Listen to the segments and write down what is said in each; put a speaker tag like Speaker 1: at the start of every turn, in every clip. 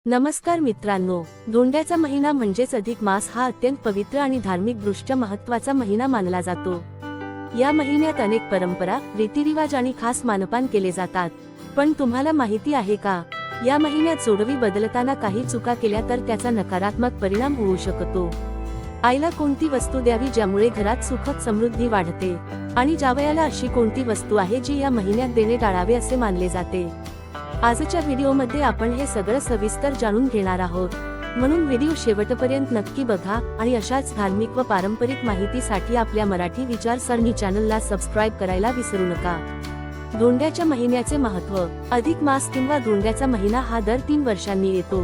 Speaker 1: नमस्कार मित्रांनो, धोंड्याचा महिना म्हणजेच अधिक मास हा अत्यंत पवित्र आणि धार्मिक दृष्ट्या महत्त्वाचा महिना मानला जातो। या महिन्यात अनेक परंपरा, रीतिरिवाज आणि खास मानपान केले जातात। पण तुम्हाला माहिती आहे का, या महिन्यात जोडवी बदलताना काही चुका केल्या तर त्याचा नकारात्मक परिणाम होऊ शकतो। आईला कोणती वस्तू द्यावी ज्यामुळे घरात सुख समृद्धी वाढते, आणि जावयाला अशी कोणती वस्तू आहे जी या महिन्यात देणे टाळावे असे मानले जाते। आजच्या व्हिडिओमध्ये आपण हे सगळं सविस्तर जाणून घेणार आहोत, म्हणून व्हिडिओ शेवटपर्यंत नक्की बघा आणि अशाच धार्मिक व पारंपरिक माहितीसाठी आपल्या मराठी विचारसरणी चॅनलला सबस्क्राइब करायला विसरू नका। धोंड्याच्या महिन्याचे महत्त्व। अधिक मास किंवा धोंड्याचा महिना हा दर 3 वर्षांनी येतो।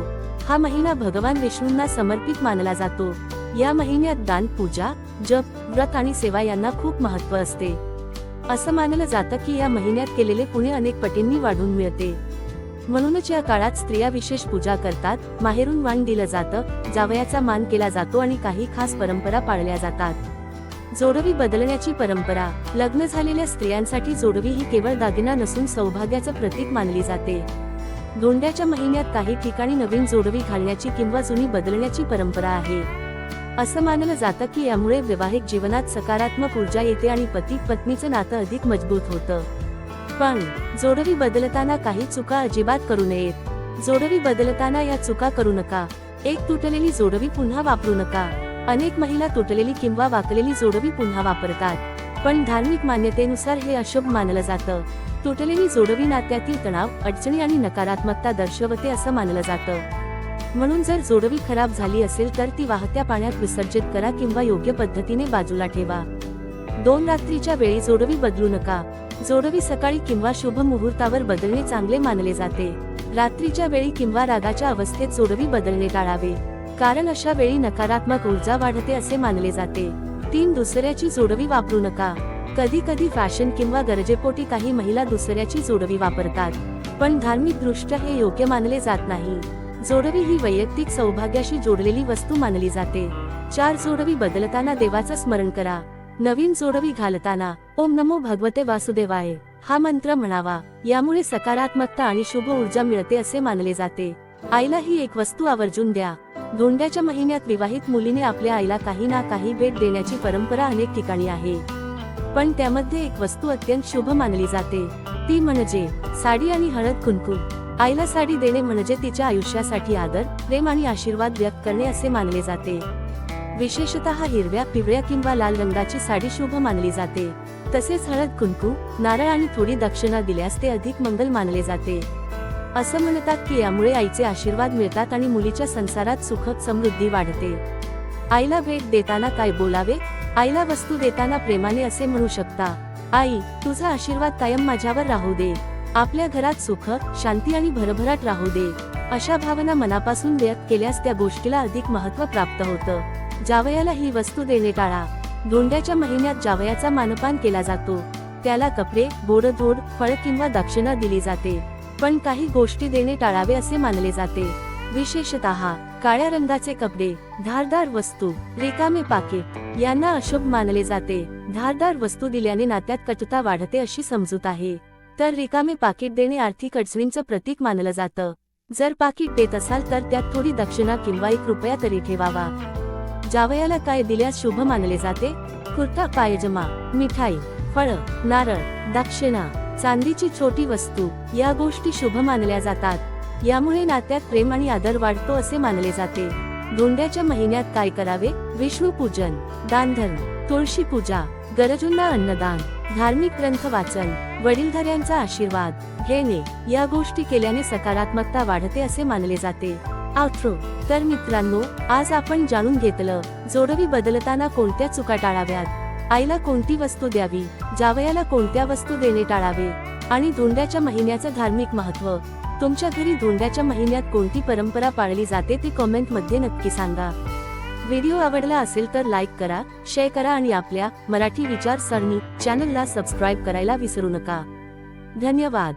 Speaker 1: हा महिना भगवान विष्णूंना समर्पित मानला जातो। या महिन्यात दान, पूजा, जप, व्रत आणि सेवा यांना खूप महत्त्व असते। असं मानलं जातं की या महिन्यात केलेले पुण्य अनेक पटींनी वाढून मिळते। म्हणूनच या काळात स्त्रिया विशेष पूजा करतात, माहेरून वाण दिलं जातं, जावयाचा मान केला जातो आणि काही खास परंपरा पाळल्या जातात। जोडवी बदलण्याची परंपरा। लग्न झालेल्या स्त्रियांसाठी जोडवी ही केवळ दागिना नसून सौभाग्याचं प्रतीक मानली जाते। धोंड्याच्या महिन्यात काही ठिकाणी नवीन जोडवी घालण्याची किंवा जुनी बदलण्याची परंपरा आहे। असं मानलं जातं की यामुळे वैवाहिक जीवनात सकारात्मक ऊर्जा येते आणि पती पत्नीचं नातं अधिक मजबूत होतं। पण जोडवी बदलताना काही चुका अजिबात करू नयेत। जोडवी बदलताना या चुका करू नका। एक, तुटलेली जोडवी पुन्हा वापरू नका। अनेक महिला तुटलेली किंवा वाकलेली जोडवी पुन्हा वापरतात, पण धार्मिक मान्यतेनुसार हे अशुभ मानलं जातं। तुटलेली जोडवी नात्यातील तणाव, अडचणी आणि नकारात्मकता दर्शवते असं मानलं जातं। म्हणून जर जोडवी खराब झाली असेल तर ती वाहत्या पाण्यात विसर्जित करा किंवा योग्य पद्धतीने बाजूला ठेवा। 2, रात्रीच्या वेळी जोडवी बदलू नका। जोडवी सकाळी किंवा शुभ मुहूर्तावर बदलणे चांगले मानले जाते। रात्रीच्या वेळी किंवा रागाच्या अवस्थेत जोडवी बदलणे टाळावे, कारण अशा वेळी नकारात्मक ऊर्जा वाढते असे मानले जाते। 3, दुसऱ्याची जोडवी वापरू नका। कधी कधी फॅशन किंवा गरजेपोटी काही महिला दुसऱ्याची जोडवी वापरतात, पण धार्मिक दृष्ट्या हे योग्य मानले जात नाही। जोडवी ही वैयक्तिक सौभाग्याशी जोडलेली वस्तू मानली जाते। 4, जोडवी बदलताना देवाचं स्मरण करा। नवीन जोडवी घालताना ओम नमो भगवते वासुदेवाय हा मंत्र म्हणावा। यामुळे सकारात्मकता आणि शुभ ऊर्जा मिळते असे मानले जाते। आईला ही एक वस्तू आवर्जून द्या। धोंड्याच्या महिन्यात विवाहित मुलीने आपल्या आईला काही ना काही भेट देण्याची परंपरा अनेक ठिकाणी आहे, पण त्यामध्ये एक वस्तू अत्यंत शुभ मानली जाते, ती म्हणजे साडी आणि हळद कुंकू। आईला साडी देणे म्हणजे तिच्या आयुष्यासाठी आदर, प्रेम आणि आशीर्वाद व्यक्त करणे असे मानले जाते। विशेषतः हिरव्या, पिवळ्या किंवा लाल रंगाची साडी शुभ मानली जाते। तसेच हळद कुंकू, नारळ आणि थोडी दक्षिणा दिल्यास ते अधिक मंगल मानले जाते। असं म्हणतात की यामुळे आईचे आशीर्वाद मिळतात आणि मुलीच्या संसारात सुख समृद्धी वाढते। आईला भेट देताना काय बोलावे? आईला वस्तू देताना प्रेमाने असे म्हणू शकता, आई, तुझा आशीर्वाद कायम माझ्यावर राहू दे। आपल्या घरात सुख, शांती आणि भरभराट राहू दे। अशा भावना मनापासून व्यक्त केल्यास त्या गोष्टीला अधिक महत्त्व प्राप्त होतं। जावयाला ही वस्तू देणे टाळा। धोंड्याच्या महिन्यात जावयाचा मानपान केला जातो। त्याला कपडे, गोडधोड, फळ किंवा दक्षिणा दिली जाते, पण काही गोष्टी देणे टाळावे असे मानले जाते। विशेषतः काळ्या रंगाचे कपडे, धारदार वस्तू, रिकामे पाकिट यांना अशुभ मानले जाते। धारदार वस्तू दिल्याने नात्यात कटुता वाढते अशी समजूत आहे, तर रिकामे पाकिट देणे आर्थिक अडचणींचं प्रतीक मानलं जातं। जर पाकिट देत असाल तर त्यात थोडी दक्षिणा किंवा 1 रुपया तरी ठेवावा। जावयाला काय दिल्यास शुभ मानले जाते? कुर्ता पायजमा, मिठाई, फळ, नारळ, दक्षिणा, चांदीची छोटी वस्तू या गोष्टी शुभ मानल्या जातात। यामुळे नात्यात प्रेम आणि आदर वाढतो असे मानले जाते। धोंड्याच्या महिन्यात काय करावे? विष्णू पूजन, दानधर्म, तुळशी पूजा, गरजूंना अन्नदान, धार्मिक ग्रंथ वाचन, वडीलधाऱ्यांचा आशीर्वाद घेणे या गोष्टी केल्याने सकारात्मकता वाढते असे मानले जाते। आउट्रो। तर मित्रांनो, आज आपण जाणून घेतलं जोडवी बदलताना कोणत्या चुका टाळाव्यात, आईला कोणती वस्तू द्यावी, जावयाला कोणत्या वस्तू देणे टाळावे, आणि धोंड्याच्या महिन्याचं धार्मिक महत्त्व। तुमच्या घरी धोंड्याच्या महिन्यात कोणती परंपरा पाळली जाते ते कमेंट मध्ये नक्की सांगा। व्हिडिओ आवडला असेल तर लाईक करा, शेअर करा आणि आपल्या मराठी विचारसरणी चॅनलला सबस्क्राइब करायला विसरू नका। धन्यवाद।